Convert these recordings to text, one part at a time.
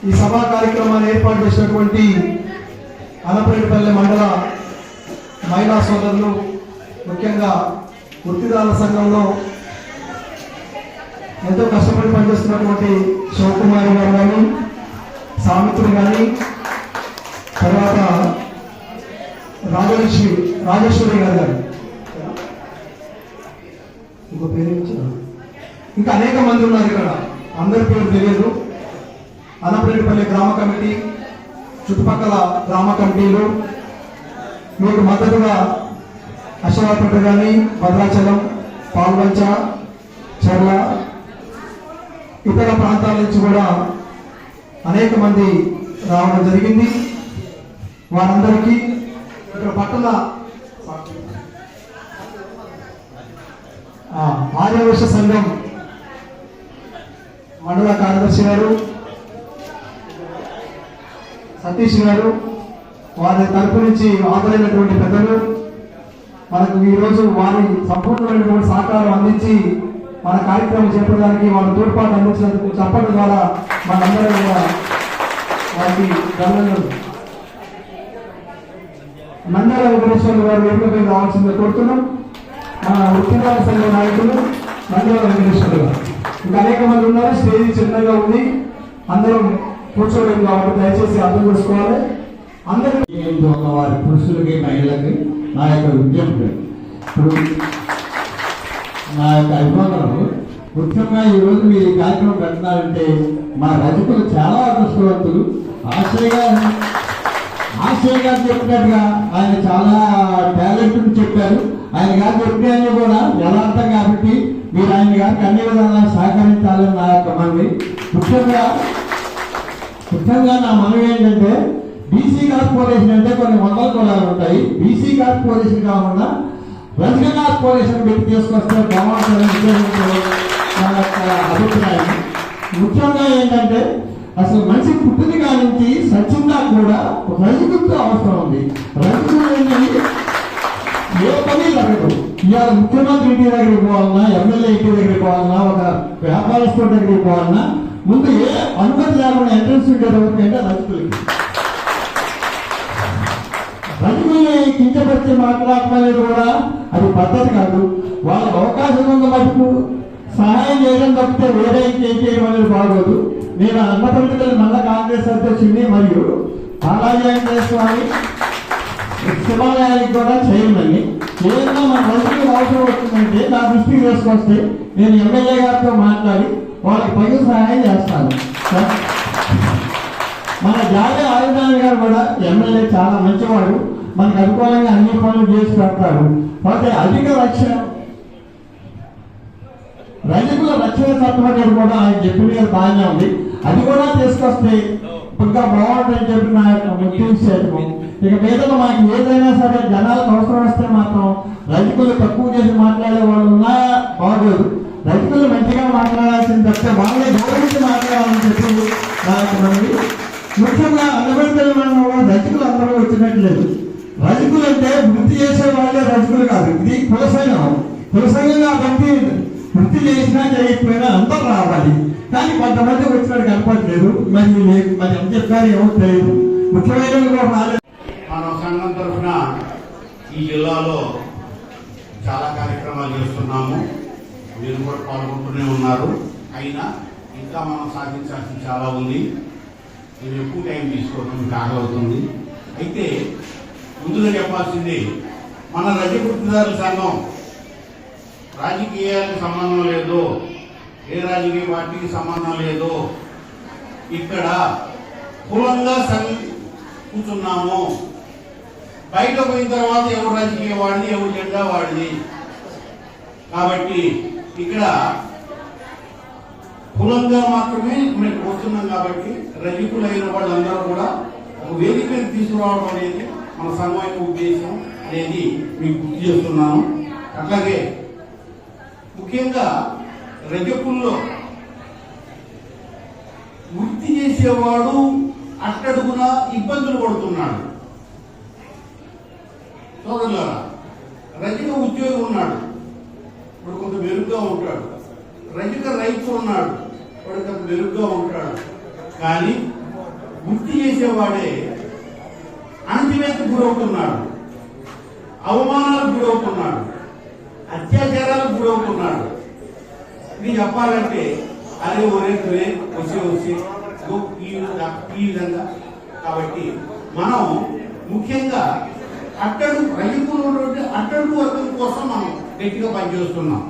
ఈ సభా కార్యక్రమాన్ని ఏర్పాటు చేసినటువంటి అనపరేటిపల్లి మండల మహిళా సోదరులు, ముఖ్యంగా వృత్తిదారుల సంఘంలో ఎంతో కష్టపడి పనిచేస్తున్నటువంటి శివకుమారి గారు కానీ, సామిత్రుడు కానీ, తర్వాత రాజేశ్వరి గారు కానీ, ఇంకో పేరు ఇంకా అనేక మంది ఉన్నారు ఇక్కడ. అందరి పేరు తెలియదు. అనపరేటిపల్లి గ్రామ కమిటీ, చుట్టుపక్కల గ్రామ కమిటీలు మీకు మద్దతుగా అశ్వరాపేట కానీ, భద్రాచలం, పాల్వంచ, చర్ల, ఇతర ప్రాంతాల నుంచి కూడా అనేక మంది రావడం జరిగింది. వారందరికీ ఇక్కడ పట్టణ ఆర్యవైశ్య సంఘం మండల కార్యదర్శి గారు సతీష్ గారు, వారి తరపు నుంచి హాజరైనటువంటి పెద్దలు మనకు ఈరోజు వారి సంపూర్ణమైనటువంటి సహకారం అందించి మన కార్యక్రమం చేపట్టడానికి వారి తోడ్పాటు అందించినందుకు చెప్పడం ద్వారా మనందరం కూడా వారికి ధన్యవాదాలు. నంద్యాల వెంకటేశ్వర గారు వేదికపై రావాల్సిందిగా కోరుతున్నాం. మన వృత్తిదారుల సంఘ నాయకులు నంద్యాల వెంకటేశ్వర గారు. ఇంకా అనేక మంది ఉన్నారు. స్టేజ్ చిన్నగా ఉంది, అందరం కూర్చోలేదు కాబట్టి దయచేసి అర్థం చేసుకోవాలి. అందరికీ ఉన్న వారి పురుషులకి, మహిళలకి నా యొక్క విజ్ఞప్తి, ఇప్పుడు నా యొక్క అభిమానులు ముఖ్యంగా ఈరోజు మీరు ఈ కార్యక్రమం పెట్టాలంటే మా రజకులు చాలా అదృష్టవంతులు. ఆశయ గారు చెప్పినట్టుగా ఆయన చాలా టాలెంట్ చెప్పారు. ఆయన గారు చెప్పినవి కూడా యథార్థం కాబట్టి మీరు ఆయన గారికి అన్ని విధాలా సహకరించాలని నా యొక్క మనవి. ముఖ్యంగా నా మనవి ఏంటంటే, బీసీ కార్పొరేషన్ అంటే కొన్ని వందల కులాలు ఉంటాయి. బీసీ కార్పొరేషన్ కాకుండా రజక కార్పొరేషన్ పెట్టి తీసుకొస్తే బాగుంటుందని నా యొక్క అభిప్రాయం. ముఖ్యంగా ఏంటంటే, అసలు మనిషి పుట్టిన కానించి సచ్చిందా కూడా రజకులతో అవసరం ఉంది. రజకులు ఏ పని జరగదు. ఇవాళ ముఖ్యమంత్రి ఇంటి దగ్గరికి పోవాలన్నా, ఎమ్మెల్యే ఇంటి దగ్గరికి పోవాలన్నా, ఒక వ్యాపారస్తుల దగ్గరికి పోవాలన్నా ముందు ఏ అనుమతి లేకుండా ఎంట్రన్స్ ఉండేది ఎవరికంటే రజకులకి. రజకుల్ని కించపరిచి మాట్లాడలేదు కూడా అది పద్ధతి కాదు. వాళ్ళకి అవకాశం ఉన్న మటుకు సహాయం చేయడం తప్పితే వేరే ఇంకేం చేయడం అనేది బాగోదు. నేను అన్నపల్లి మళ్ళా కాంగ్రెస్ అధ్యక్షుడిని మరియు బాలాజీ వెంకటేశ్వర స్వామి శివాలయానికి కూడా చేయమని ఏదైనా మన రజకులకు అవసరం వచ్చిందంటే నా దృష్టికి తీసుకొస్తే నేను ఎమ్మెల్యే గారితో మాట్లాడి వాళ్ళకి పైన సహాయం చేస్తాను. మన జాతీయ ఆయుధాని గారు కూడా ఎమ్మెల్యే చాలా మంచివాడు, మనకు అనుకూలంగా అన్ని పనులు చేసి పెడతాడు. కాకపోతే అధిక రక్షణ రజకుల రక్షణ చట్టం అనేది కూడా ఆయన చెప్పిన బాగానే ఉంది. అది కూడా తీసుకొస్తే ఇంకా బాగుంటుందని చెప్పి నా యొక్క ముఖ్యం. ఇక మీద మాకు ఏదైనా సరే జనాలకు అవసరం వస్తే మాత్రం రజకులు తక్కువ చేసి మాట్లాడే వాళ్ళు ఉన్నా బాగోదు. రజకులు మంచిగా మాట్లాడాల్సింది తప్పితే వాళ్ళే గౌరవించి మాట్లాడాలని చెప్పి నాకు మంది. ముఖ్యంగా అన్నపల్లి మండలంలో రజకులు అందరూ వచ్చినట్లేదు. రజకులు అంటే వృత్తి చేసే వాళ్ళే రజకులు కాదు. ఇది కులసంఘం. కులసంఘంగా బట్టి వృత్తి చేసినా చేయకపోయినా అందరూ రావాలి. కానీ కొంతమంది వచ్చినట్టు కనపడలేదు. మరి ఎంత చెప్పారు ఏమో తెలియదు. ముఖ్యమైన కూడా రాలేదు. మన సంఘం తరఫున ఈ జిల్లాలో చాలా కార్యక్రమాలు చేస్తున్నాము. మీరు కూడా పాల్గొంటూనే ఉన్నారు. అయినా ఇంకా మనం సాధించాల్సింది చాలా ఉంది. నేను ఎక్కువ టైం తీసుకోవడం మీకు ఆగవుతుంది. అయితే ముందుగా చెప్పాల్సింది, మన రజగుర్తిదారుల సంఘం రాజకీయాలకు సంబంధం లేదు, ఏ రాజకీయ పార్టీకి సంబంధం లేదు. ఇక్కడ కులంగా కూర్చున్నాము. బయట పోయిన తర్వాత ఎవరు రాజకీయ వాడిది, ఎవరు జెండా వాడిది. కాబట్టి ఇక్కడ కులంగా మాత్రమే మేము వస్తున్నాం. కాబట్టి రజకులైన వాళ్ళందరూ కూడా ఒక వేదిక మీద తీసుకురావడం అనేది మన సంఘం యొక్క ఉద్దేశం అనేది మీకు గుర్తు చేస్తున్నాను. అట్లాగే ముఖ్యంగా రజకుల్లో వృత్తి చేసేవాడు అట్టడుగున ఇబ్బందులు పడుతున్నాడు. సోదరులారా, రజక ఉద్యోగి ఉన్నాడు, వాడు కొంత మెరుగ్గా ఉంటాడు. రజక రైతు ఉన్నాడు, వాడు కొంత మెరుగ్గా ఉంటాడు. కానీ వృత్తి చేసేవాడే అణచివేతకు గురవుతున్నాడు, అవమానాలకు గురవుతున్నాడు, అత్యాచారాలకు గురవుతున్నాడు. ఇది చెప్పాలంటే అరే ఒరే వచ్చి ఈ విధంగా. కాబట్టి మనం ముఖ్యంగా రజకులు అట్టడుగు వర్గం కోసం మనం గట్టిగా పనిచేస్తున్నాం.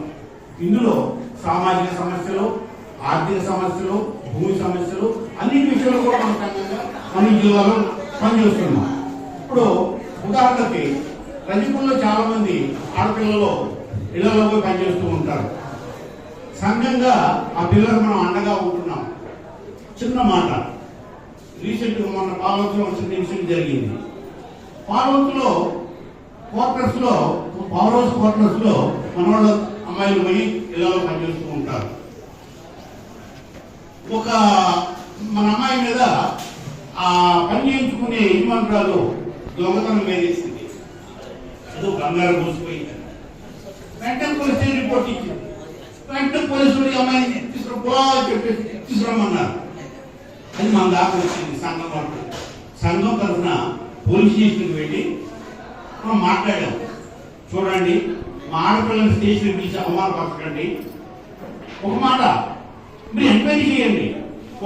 ఇందులో సామాజిక సమస్యలు, ఆర్థిక సమస్యలు, భూమి సమస్యలు, అన్ని విషయాలు కూడా మన సంఘంగా మన జిల్లాలో పనిచేస్తున్నాం. ఇప్పుడు ఉదాహరణకి రజకుల్లో చాలా మంది ఆడపిల్లలు ఇళ్లలో పోయి పనిచేస్తూ ఉంటారు. సంఘంగా ఆ పిల్లలు మనం అండగా ఉంటున్నాం. చిన్న మాట, రీసెంట్గా మొన్న పార్వతిలో వచ్చిన ఇన్సిడెంట్ జరిగింది. పార్వతిలో క్వార్టర్స్ లో మన వాళ్ళ అమ్మాయిలు పోయి ఇళ్లలో పనిచేస్తూ ఉంటారు. ఒక మన అమ్మాయి మీద ఆ పని చేయించుకునే యజమానురాలు దొంగతనం వేసేసింది. ఏదో బంగారం మోసిపోయింది. వెంటనే పోలీస్ స్టేషన్ రిపోర్ట్ ఇచ్చింది. వెంటనే పోలీసులు అమ్మాయిని చెప్పేసి తీసుకురమ్మన్నారు. అది మన దాకా వచ్చింది. సంఘం తరఫున పోలీస్ స్టేషన్కి వెళ్ళి మనం మాట్లాడాం. చూడండి, మా ఆడపిల్లల స్టేషన్ పిలిచి అవమానపరచకండి. ఒక మాట, మీరు ఎంక్వైరీ చేయండి.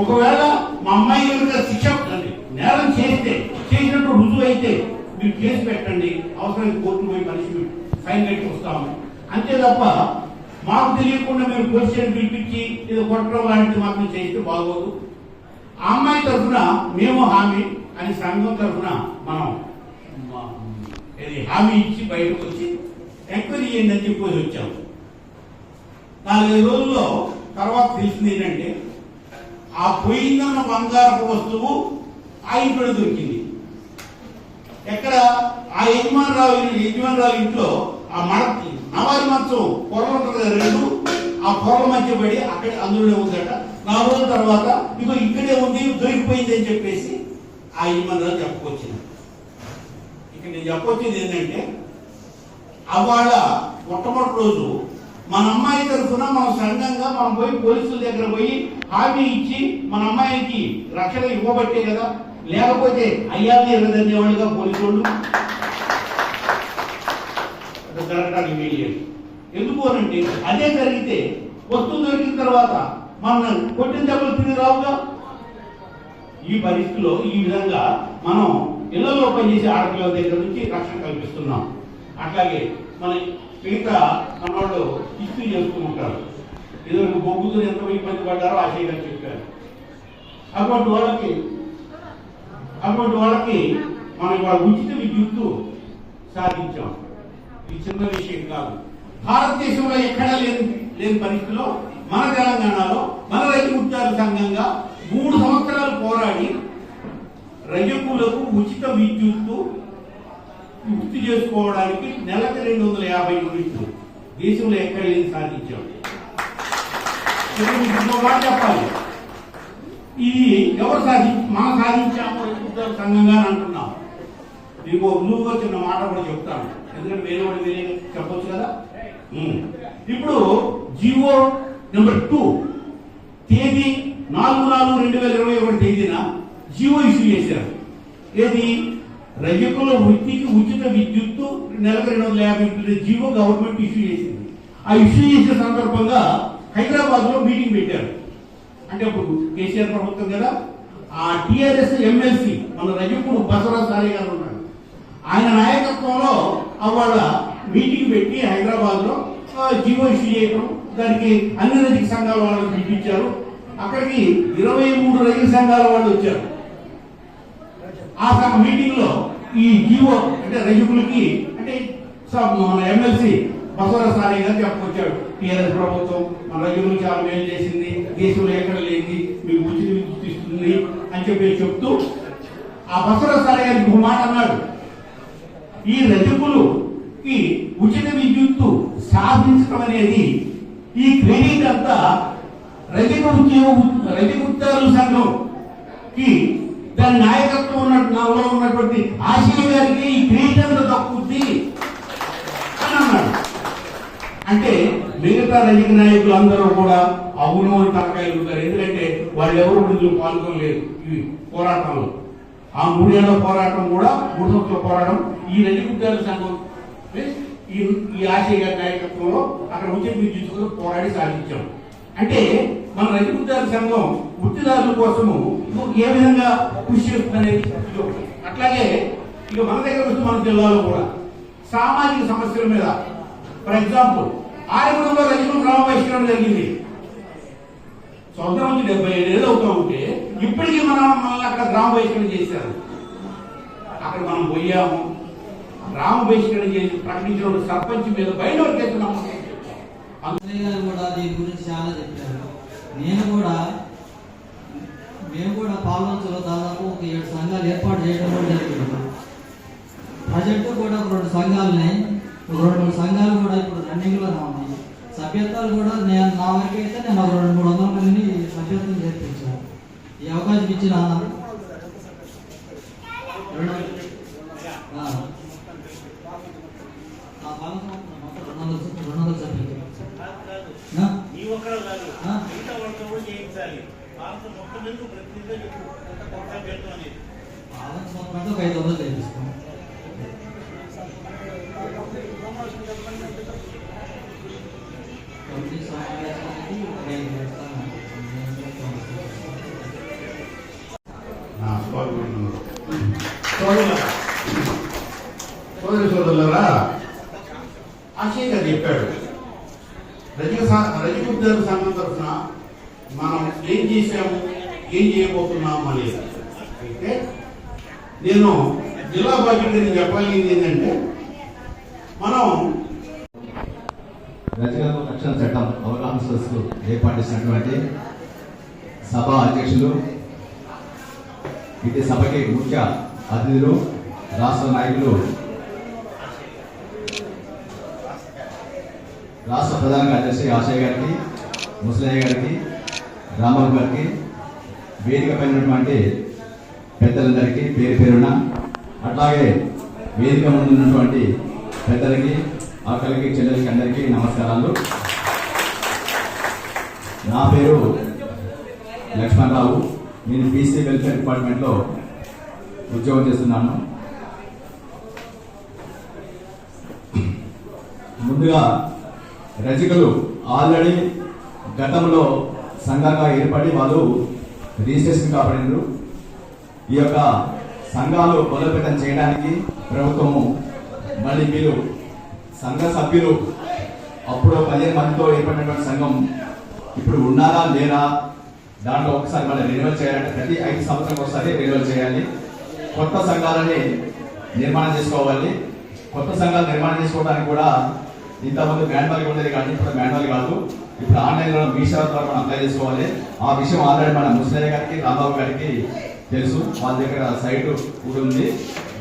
ఒకవేళ మా అమ్మాయి కనుక శిక్ష నేరం చేసినట్టు రుజువు అయితే మీరు కేసు పెట్టండి. అవసరమైతే కోర్టు పోయి పనిష్మెంట్ ఫైన్ కట్టి వస్తాము. అంతే తప్ప మాకు తెలియకుండా మీరు పోలీస్ స్టేషన్ పిలిపించి ఏదో కొట్టడం లాంటిది మాత్రం చేస్తే బాగోదు. ఆ అమ్మాయి తరఫున మేము హామీ అని సంఘం తరఫున మనం హామీ ఇచ్చి బయటకు వచ్చి ఎంక్వైరీ చేయండి అని చెప్పి వచ్చాము. 4-5 రోజుల్లో తర్వాత తెలిసింది ఏంటంటే, ఆ పోయిందన్న బంగారపు వస్తువు ఆ ఇంట్లో దొరికింది. ఎక్కడ? ఆ యజమానురాలు ఇంట్లో ఆ నవారి మంచం పొరలు ఉంటుంది కదా, 2 ఆ పొరల మధ్య పడి అక్కడ అందులోనే ఉందట. 4 రోజుల తర్వాత ఇదిగో ఇక్కడే ఉంది, దొరికిపోయింది అని చెప్పేసి ఆ యజమానురాలు చెప్పుకొచ్చింది. ఇక్కడ నేను చెప్పొచ్చింది ఏంటంటే, అవాళ మొట్టమొదటి రోజు మన అమ్మాయి తరఫున మన సంఘంగా మనం పోయి పోలీసుల దగ్గర పోయి హామీ ఇచ్చి మన అమ్మాయికి రక్షణ ఇవ్వబట్టే కదా. లేకపోతే అయ్యాన్ని ఎర్రదన్నేవాళ్ళుగా పోలీసు వాళ్ళు జరగడానికి వీల్లేదు. ఎందుకు అనంటే, అదే జరిగితే వస్తువు దొరికిన తర్వాత మనం కొట్టిన దెబ్బలు తిరిగి రావుగా. ఈ పరిస్థితిలో ఈ విధంగా మనం ఇళ్లలో పనిచేసే ఆడపిల్లల దగ్గర నుంచి రక్షణ కల్పిస్తున్నాం. అట్లాగే మన మిగతా మనవాళ్ళు ఇస్త్రీ చేస్తూ ఉంటారు. ఏదో బొగ్గుతో ఎంత ఇబ్బంది పడ్డారో ఆ చేయడం చెప్పారు. అటువంటి వాళ్ళకి మనం ఇవాళ ఉచిత విద్యుత్తు సాధించాం. ఇది చిన్న విషయం కాదు. భారతదేశంలో ఎక్కడా లేని పరిస్థితిలో మన తెలంగాణలో మన రైతు ఉద్యోగ సంఘంగా 3 సంవత్సరాలు పోరాడి రజకులకు ఉచిత విద్యుత్తు వృత్తి చేసుకోవడానికి నెలకు 250 యూనిట్లు దేశంలో ఎక్కడ లేని సాధించాం. చెప్పాలి, ఇది ఎవరు మనం సాధించాము ఉద్యోగ సంఘంగా అంటున్నాం. మీకు నువ్వుగా చిన్న మాట కూడా చెప్తాను, ఎందుకంటే వేరే చెప్పొచ్చు కదా. ఇప్పుడు జీవో నెంబర్ 2 తేదీ 4/4/2021 తేదీన జీవో ఇష్యూ చేశారు. ఏది? రజకుల వృత్తికి ఉచిత విద్యుత్తు నెలకు 250 జీవో గవర్నమెంట్ ఇష్యూ చేసింది. ఆ ఇష్యూ చేసిన సందర్భంగా హైదరాబాద్ లో మీటింగ్ పెట్టారు. అంటే అప్పుడు కేసీఆర్ ప్రభుత్వం కదా, ఆ టిఆర్ఎస్ ఎమ్మెల్సీ మన రజకుడు బసవరాజ్ సాయి గారు ఉన్నారు. ఆయన నాయకత్వంలో వాళ్ళ మీటింగ్ పెట్టి హైదరాబాద్ లో జీవో ఇష్యూ చేయడం, దానికి అన్ని రజక సంఘాల వాళ్ళని పిలిపించారు. అక్కడికి 23 రజక సంఘాల వాళ్ళు వచ్చారు. ఆ మీటింగ్ లో ఈ జీవో అంటే రజకులకి అంటే మన ఎమ్మెల్సీ బసవరాజ్ సాయి గారు చెప్పుకొచ్చాడు, టీఆర్ఎస్ ప్రభుత్వం మన రజకులు చాలా మేలు చేసింది, దేశంలో ఎక్కడ లేని మీకు ఉచిత విద్యుత్ ఇస్తుంది అని చెప్పి చెప్తూ ఆ బసవరాజ్ సాయి గారికి ఒక మాట అన్నాడు, ఈ రజకులుకి ఉచిత విద్యుత్తు సాధించడం అనేది ఈ క్రెడిట్ అంతా రజక ఉద్యోగుల సంఘంకి దాని నాయకత్వం ఉన్నటువంటి ఆశయ గారికి ఈ క్రెడిట్ అంతా దక్కుద్ది అని అన్నాడు. అంటే మిగతా రజక నాయకులు అందరూ కూడా అవును అని తలకాయలుతారు. ఎందుకంటే వాళ్ళు ఎవరు ఇందులో పాల్గొనలేదు ఈ పోరాటంలో. ఆ 3 ఏళ్ల పోరాటం కూడా 3 సంవత్సరాల పోరాటం ఈ రజక ఉద్యోగుల సంఘం ఈ ఆశయ గారి నాయకత్వంలో అక్కడ ఉచిత విద్యుత్ పోరాడి సాధించాం. అంటే మన రజక ఉద్యోగుల సంఘం వృత్తిదారుల కోసము ఏ విధంగా కృషి చేస్తుందనేది. అట్లాగే ఇక మన దగ్గర వస్తే మన జిల్లాలో కూడా సామాజిక సమస్యల మీద ఫర్ ఎగ్జాంపుల్ ఆర్యపురంలో రజకులు గ్రామ బహిష్కరణ జరిగింది. స్వతంత్రం నుంచి 75 ఏళ్ళు అవుతా ఉంటే ఇప్పటికీ మనల్ని అక్కడ గ్రామ బహిష్కరణ చేశారు. అక్కడ మనం పోయాము, గ్రామ బహిష్కరణ చేసి ప్రకటించిన సర్పంచ్ మీద బయట వరకేస్తున్నాము. కూడా దీని గురించి చాలా చెప్పారు. మేము కూడా పాల్వంచలో దాదాపు ఒక 7 సంఘాలు ఏర్పాటు చేయడం కూడా జరిగింది. ప్రజెంట్ కూడా 2 సంఘాలని 2 సంఘాలు కూడా ఇప్పుడు రన్నింగ్ లోనే ఉన్నాయి. సభ్యత్వాలు కూడా నా వరకు అయితే నేను 200-300 మందిని సభ్యత్వం చేర్పించాను. ఈ అవకాశం ఇచ్చిన అన్నారు 200 సభ్యులు మొత్తం 500 చేపిస్తాం. సోదరులారా, ఆశయ గారు చెప్పాడు రజక ఉద్యోగ సంఘం తరఫున మనం ఏం చేశాము, ఏం చేయబోతున్నాము అనేది. అయితే నేను జిల్లా బాధ్యత చెప్పాల్సింది ఏంటంటే మనం రజక రక్షణ చట్టం అవగాహన సదస్సు ఏర్పాటు చేసినటువంటి సభ అధ్యక్షులు, ఇటు సభకి ముఖ్య అతిథులు, రాష్ట్ర నాయకులు, రాష్ట్ర ప్రధాన కార్యదర్శి ఆశయ గారికి, ముసలయ్య గారికి, రామబాబు గారికి, వేదిక పైన ఉన్నటువంటి పెద్దలందరికీ పేరు పేరున, అట్లాగే వేదిక ముందు ఉన్నటువంటి పెద్దలకి, అక్కలకి, చెల్లెలకి అందరికీ నమస్కారాలు. నా పేరు లక్ష్మణరావు. నేను బీసీ వెల్ఫేర్ డిపార్ట్మెంట్లో ఉద్యోగం చేస్తున్నాను. ముందుగా రజకులు ఆల్రెడీ గతంలో సంఘంగా ఏర్పడి వాళ్ళు రిజిస్ట్రేషన్ కాబడినారు. ఈ యొక్క సంఘాలు బలోపేతం చేయడానికి ప్రభుత్వము మళ్ళీ వీళ్ళు సంఘ సభ్యులు అప్పుడు 15 మందితో ఏర్పడినటువంటి సంఘం ఇప్పుడు ఉన్నారా లేరా, దాంట్లో ఒకసారి మళ్ళీ రెన్యువల్ చేయాలంటే ప్రతి 5 సంవత్సరాలకు ఒకసారి రెన్యువల్ చేయాలి. కొత్త సంఘాలని నిర్మాణం చేసుకోవాలి. కొత్త సంఘాలు నిర్మాణం చేసుకోవడానికి కూడా ఇంతకుముందు మాన్యువల్ ఉండేది, కానీ ఇప్పుడు మాన్యువల్ కాదు, ఇప్పుడు ఆన్లైన్లో మీ సేవ ద్వారా మనం అప్లై చేసుకోవాలి. ఆ విషయం ఆల్రెడీ మన ముసలయ్య గారికి, రాంబాబు గారికి తెలుసు. వాళ్ళ దగ్గర సైట్ కూడా ఉంది,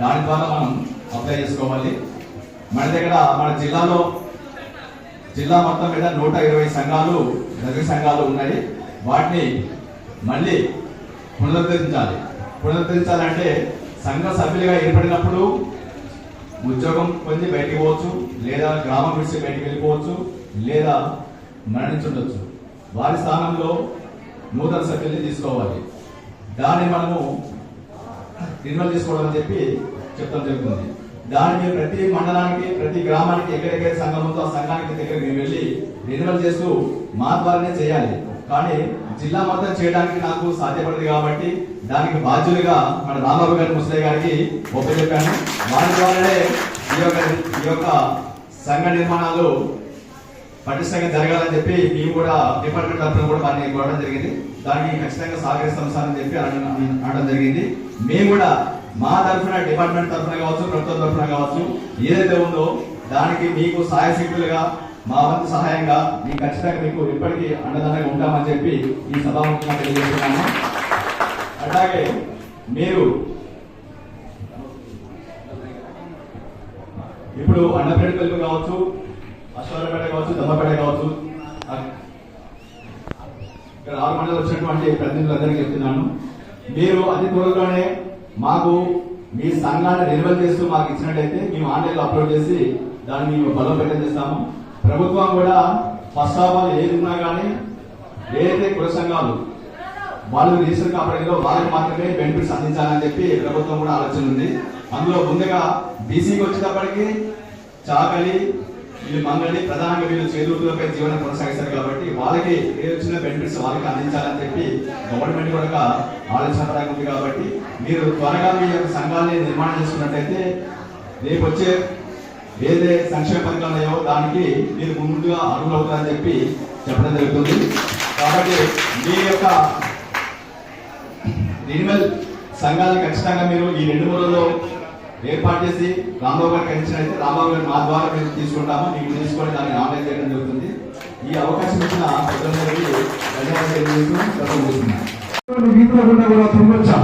దాని ద్వారా మనం అప్లై చేసుకోవాలి. మన దగ్గర మన జిల్లా మొత్తం మీద 120 సంఘాలు రజక సంఘాలు ఉన్నాయి. వాటిని మళ్ళీ పునరుద్ధరించాలంటే సంఘ సభ్యులుగా ఏర్పడినప్పుడు ఉద్యోగం పొంది బయటికి పోవచ్చు, లేదా గ్రామం విడిచి బయటికి వెళ్ళిపోవచ్చు, లేదా మరణించుండొచ్చు. వారి స్థానంలో నూతన సభ్యుల్ని తీసుకోవాలి. దాన్ని మనము రెన్యువల్ చేసుకోవడం అని చెప్పి చెప్తాం జరుగుతుంది. దానికి ప్రతి మండలానికి, ప్రతి గ్రామానికి ఎక్కడెక్కడ సంఘం ఉందో ఆ సంఘానికి దగ్గర మేము వెళ్ళి రెన్యువల్ చేస్తూ మా ద్వారానే చేయాలి. కానీ జిల్లా మొత్తం చేయడానికి నాకు సాధ్యపడదు కాబట్టి దానికి బాధ్యులుగా మన రాంబాబు గారి ముసలయ్య గారికి ఒప్పచెప్పాను. వారి ద్వారానే ఈ యొక్క సంఘ నిర్మాణాలు పటిష్టంగా జరగాలని చెప్పి మేము కూడా డిపార్ట్మెంట్ తరఫున కూడా వారిని కోరడం జరిగింది. దానికి ఖచ్చితంగా సహకరిస్తాం సార్ అని చెప్పి అనడం జరిగింది. మేము కూడా మా తరఫున డిపార్ట్మెంట్ తరఫున కావచ్చు, ప్రభుత్వం తరఫున కావచ్చు, ఏదైతే ఉందో దానికి మీకు సహాయశక్తులుగా మా వంతు సహాయంగా మీకు ఖచ్చితంగా మీకు ఇప్పటికీ అండదండగా ఉంటామని చెప్పి ఈ సభాముఖంగా తెలియజేస్తున్నాము. అట్లాగే మీరు ఇప్పుడు అన్నపేట పెళ్లి కావచ్చు, అశ్వారపేట కావచ్చు, దమ్మపేట కావచ్చు, ఇక్కడ 6 మండలు వచ్చినటువంటి ప్రతినిధులందరికీ చెప్తున్నాను, మీరు అతి త్వరలోనే మాకు మీ సంఘాన్ని రెన్యువల్ చేస్తూ మాకు ఇచ్చినట్టయితే మేము ఆన్లైన్లో అప్లోడ్ చేసి దాన్ని మేము బలోపేతం చేస్తాము. ప్రభుత్వం కూడా ఫస్ట్ ఆఫ్ ఆల్ ఏది ఉన్నా కానీ ఏదైతే కుల సంఘాలు వాళ్ళు రిజిస్టర్ కాపాడిలో వాళ్ళకి మాత్రమే బెనిఫిట్స్ అందించాలని చెప్పి ప్రభుత్వం కూడా ఆలోచన ఉంది. అందులో ముందుగా బీసీకి వచ్చేటప్పటికి చాకలి, వీళ్ళు మంగళి, ప్రధానంగా వీళ్ళు చేదూరులపై జీవనం కొనసాగిస్తారు కాబట్టి వాళ్ళకి ఏ వచ్చిన బెనిఫిట్స్ వాళ్ళకి అందించాలని చెప్పి గవర్నమెంట్ కూడా ఆలోచన ఉంది. కాబట్టి మీరు త్వరగా మీ యొక్క సంఘాన్ని నిర్మాణం చేసుకున్నట్టయితే రేపు వచ్చే ఏదే సంక్షేమ పథకాలు ఉన్నాయో దానికి మీరు ముందుగా అర్హులు అవుతారని చెప్పి చెప్పడం జరుగుతుంది. కాబట్టి మీ యొక్క రెన్యువల్ సంఘాన్ని ఖచ్చితంగా మీరు ఈ 2 రోజుల్లో ఏర్పాటు చేసి రాంబాబు గారికి అందించినట్లయితే రాంబాబు గారు మా ద్వారా మేము తీసుకుంటాము, మీకు తీసుకొని దాన్ని ఆన్లైన్ చేయడం జరుగుతుంది. ఈ అవకాశం ఇచ్చిన ప్రజలందరికీ ధన్యవాదాలు వీధిలో కూడా తిరగొచ్చాం.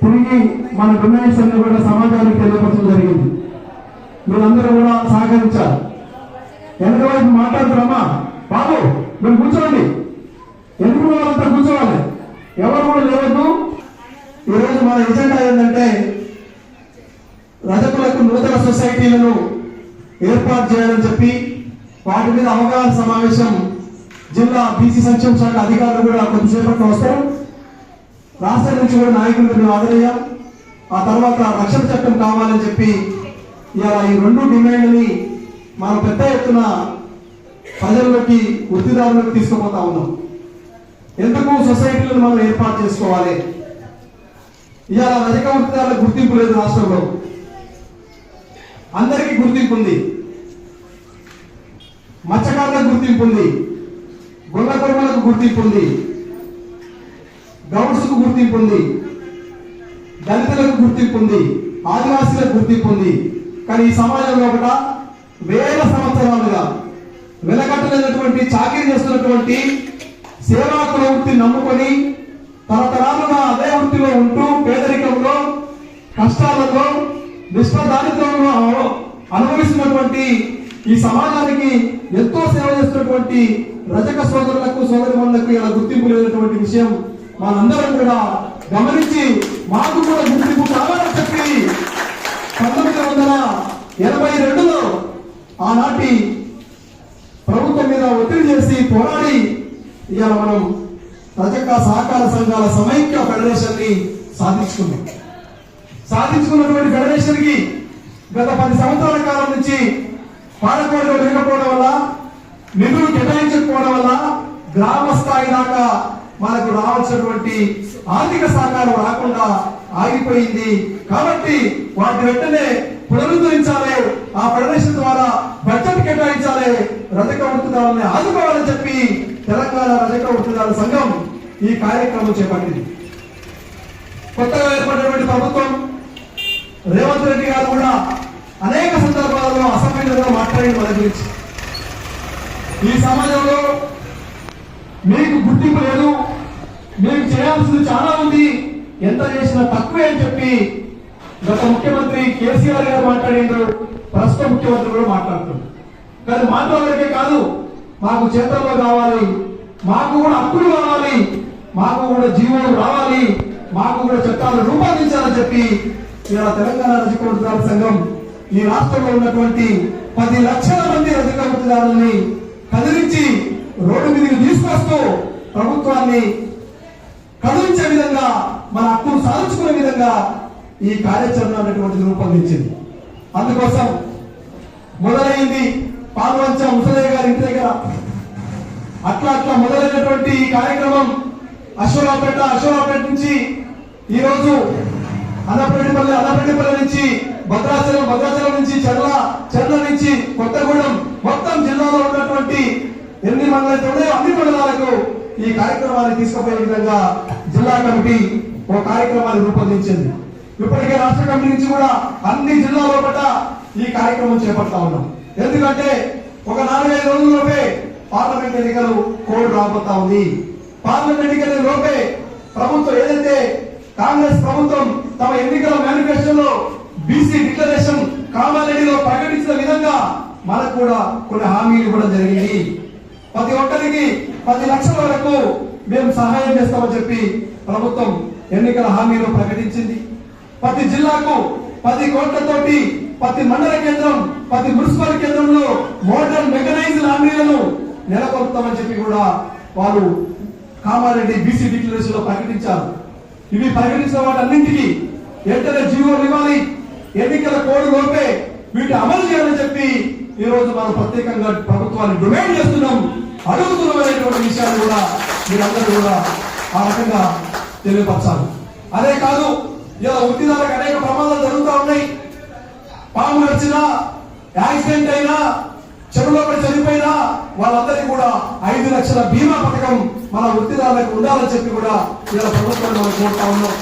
తిరిగి మన డిమాండ్స్ అన్ని కూడా సమాజానికి తెలియపరచడం జరిగింది. మీరందరూ కూడా సహకరించారు. వెనక వైపు మాట్లాడుతున్నామా బాబు మీరు కూర్చోండి, ఎందుకు వాళ్ళంతా కూర్చోవాలి, ఎవరు కూడా లేవద్దు. ఈరోజు మన ఎజెండా ఏంటంటే రజకులకు నూతన సొసైటీలను ఏర్పాటు చేయాలని చెప్పి వాటి మీద అవగాహన సమావేశం జిల్లా బీసీ సంక్షేమ శాఖ అధికారులు కూడా కొద్దిసేపట్లో వస్తారు. రాష్ట్రం నుంచి కూడా నాయకులు మేము ఆదరయ్యాం. ఆ తర్వాత రక్షణ చట్టం కావాలని చెప్పి ఇలా ఈ 2 డిమాండ్ని మనం పెద్ద ఎత్తున ప్రజల్లోకి వృత్తిదారులకు తీసుకుపోతా ఉన్నాం. ఎందుకు సొసైటీలను మనం ఏర్పాటు చేసుకోవాలి? ఇవాళ రజక వృత్తిదారులకు గుర్తింపు లేదు రాష్ట్రంలో, అందరికీ గుర్తింపు ఉంది. మత్స్యకారులకు గుర్తింపు ఉంది, గొల్ల కుర్మలకు గుర్తింపు ఉంది, గౌడ్స్కు గుర్తింపు ఉంది, దళితులకు గుర్తింపు ఉంది, ఆదివాసీలకు గుర్తింపు ఉంది. కానీ ఈ సమాజంలో ఒకట వేల సంవత్సరాలుగా వెలకట్టలేనటువంటి చాకరీ చేస్తున్నటువంటి సేవా కుల వృత్తిని నమ్ముకొని తరతరాలుగా అదే వృత్తిలో ఉంటూ పేదరికంలో, కష్టాలలో, నిష్పదారిద్రంలో అనుభవిస్తున్నటువంటి ఈ సమాజానికి ఎంతో సేవ చేస్తున్నటువంటి రజక సోదరులకు, సోదరిమణులకు ఇలా గుర్తింపు లేనటువంటి విషయం మనందరం కూడా గమనించి మాకు కూడా గుర్తింపు కావాలని చెప్పి 1982లో ఆనాటి ప్రభుత్వం మీద ఒత్తిడి చేసి పోరాడి ఇవాళ మనం రజక సహకార సంఘాల సమైక్య ఫెడరేషన్ ని సాధించుకున్నటువంటి ఫెడరేషన్ కి గత 10 సంవత్సరాల కాలం నుంచి పాలకోడలు లేకపోవడం వల్ల, నిధులు కేటాయించకపోవడం వల్ల గ్రామ స్థాయి దాకా మనకు రావాల్సినటువంటి ఆర్థిక సహకారం రాకుండా ఆగిపోయింది. కాబట్టి వాటి వెంటనే పునరుద్ధరించాలి, ఆ ఫెడరేషన్ ద్వారా బడ్జెట్ కేటాయించాలి, రజక వృత్తిదారుల్ని ఆదుకోవాలని చెప్పి తెలంగాణ రజక వృత్తిదారుల సంఘం ఈ కార్యక్రమం చేపట్టింది. కొత్తగా ఏర్పడినటువంటి ప్రభుత్వం రేవంత్ రెడ్డి గారు కూడా అనేక సందర్భాలలో అసెంబ్లీలో మాట్లాడిన మన గురించి ఈ సమాజంలో మీకు గుర్తింపు లేదు, మీకు చేయాల్సింది చాలా ఉంది, ఎంత చేసినా తక్కువే అని చెప్పి గత ముఖ్యమంత్రి కేసీఆర్ గారు మాట్లాడిండ్రు, ప్రస్తుత ముఖ్యమంత్రి కూడా మాట్లాడుతున్నారు. కానీ మాట్లాడకే కాదు, మాకు చేతల్లో కావాలి, మాకు కూడా హక్కులు కావాలి, మాకు కూడా జీవోలు రావాలి, మాకు కూడా చట్టాలు రూపొందించాలని చెప్పి ఇలా తెలంగాణ రజక వృత్తిదారుల సంఘం ఈ రాష్ట్రంలో ఉన్నటువంటి 10 లక్షల మంది రజక వృత్తిదారుల్ని కదిలించి రోడ్డు మీదకి తీసుకొస్తూ ప్రభుత్వాన్ని కదిలించే విధంగా, మన హక్కును సాధించుకునే విధంగా ఈ కార్యాచరణ అనేటువంటిది రూపొందించింది. అందుకోసం మొదలైంది పాల్వంచ ముసలయ్య గారి ఇంటి దగ్గర అట్లా మొదలైనటువంటి ఈ కార్యక్రమం అశ్వరావుపేట నుంచి ఈ రోజు అన్నపరెడ్డిపల్లి నుంచి భద్రాచలం నుంచి చెర్ల నుంచి కొత్తగూడెం మొత్తం జిల్లాలో ఉన్నటువంటి ఎన్ని మండలాలు ఉన్నాయో అన్ని మండలాలకు ఈ కార్యక్రమాన్ని తీసుకుపోయే విధంగా జిల్లా కమిటీ ఒక కార్యక్రమాన్ని రూపొందించింది. ఇప్పటికే రాష్ట్ర కమిటీ నుంచి కూడా అన్ని జిల్లాలో పట్ల ఈ కార్యక్రమం చేపడతా ఉన్నాం. ఎందుకంటే ఒక 4-5 రోజుల్లోపే పార్లమెంట్ ఎన్నికలు కోడ్ రాబోతా ఉంది. పార్లమెంట్ ఎన్నికల లోపే ప్రభుత్వం ఏదైతే కాంగ్రెస్ ప్రభుత్వం తమ ఎన్నికల మేనిఫెస్టోలో బీసీ డిక్లరేషన్ కామారెడ్డిలో ప్రకటించిన విధంగా మనకు కూడా కొన్ని హామీలు ఇవ్వడం జరిగింది. ప్రతి ఒక్కరికి 10 లక్షల వరకు మేము సహాయం చేస్తామని చెప్పి ప్రభుత్వం ఎన్నికల హామీలో ప్రకటించింది. ప్రతి జిల్లాకు 10 కోట్లతోటి ప్రతి మండల కేంద్రం ప్రతి మున్సిపల్ కేంద్రంలో మోడర్న్ మెకనైజ్డ్ లాండ్రీలను నెలకొల్పుతామని చెప్పి కూడా వాళ్ళు కామారెడ్డి బీసీ డిక్లరేషన్ లో ప్రకటించారు. ఇవి ప్రకటించిన వాటన్నింటికి వెంటనే జీవోలు ఇవ్వాలి, ఎన్నికల కోడ్ లోపే వీటి అమలు చేయాలని చెప్పి ఈ రోజు మనం ప్రత్యేకంగా ప్రభుత్వాన్ని డిమాండ్ చేస్తున్నాం, అడుగుతున్నాం అనేటువంటి విషయాన్ని కూడా మీరందరూ కూడా ఆ రకంగా తెలియపరచాలి. అదే కాదు, ఇలా వృత్తిదారులకు అనేక ప్రమాదాలు జరుగుతూ ఉన్నాయి. పాము నడిచినా, యాక్సిడెంట్ అయినా, చెరువులో పడి చనిపోయినా వాళ్ళందరికీ కూడా 5 లక్షల బీమా పథకం మన వృత్తిదారులకు ఉండాలని చెప్పి కూడా ఇలా ప్రభుత్వాన్ని మనం కోరుతా ఉన్నాం.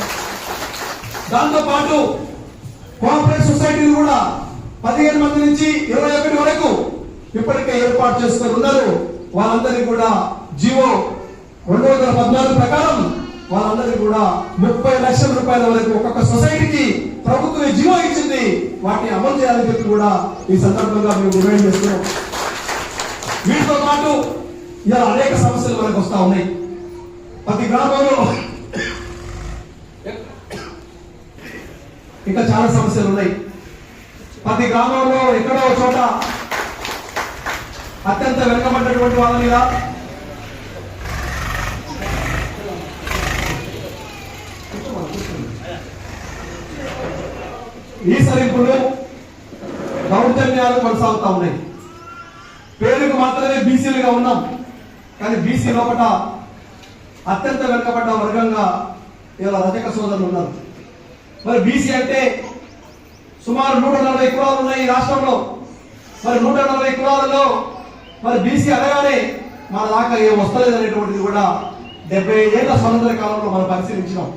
దాంతో పాటు కోఆపరేటివ్ సొసైటీలు కూడా 15 మంది నుంచి 21 వరకు ఇప్పటికే ఏర్పాటు చేసుకుని ఉన్నారు. వాళ్ళందరికీ కూడా జీవో 214 ప్రకారం వాళ్ళందరికీ కూడా 30 లక్షల రూపాయల వరకు ఒక్కొక్క సొసైటీకి ప్రభుత్వం జీవో ఇచ్చింది. వాటిని అమలు చేయాలని చెప్పి కూడా ఈ సందర్భంగా మేము డిమాండ్ చేస్తున్నాం. వీటితో పాటు ఇలా అనేక సమస్యలు మనకు వస్తా ఉన్నాయి. ప్రతి గ్రామంలో ఇంకా చాలా సమస్యలు ఉన్నాయి. ప్రతి గ్రామంలో ఎక్కడో ఒక చోట అత్యంత వెనుకబడ్డటువంటి వాళ్ళ మీద ఈ సరిపులు దౌర్జన్యాలు కొనసాగుతా ఉన్నాయి. పేరుకు మాత్రమే బీసీలుగా ఉన్నాం, కానీ బీసీ లోపల అత్యంత వెనుకబడ్డ వర్గంగా ఇలా రజక సోదరులు ఉన్నారు. మరి బీసీ అంటే సుమారు 140 కులాలు ఉన్నాయి ఈ రాష్ట్రంలో. మరి 140 కులాలలో మరి బీసీ అనగానే మన దాకా ఏం వస్తలేదు అనేటువంటిది కూడా 75 ఏళ్ల స్వతంత్ర కాలంలో మనం పరిశీలించినాం.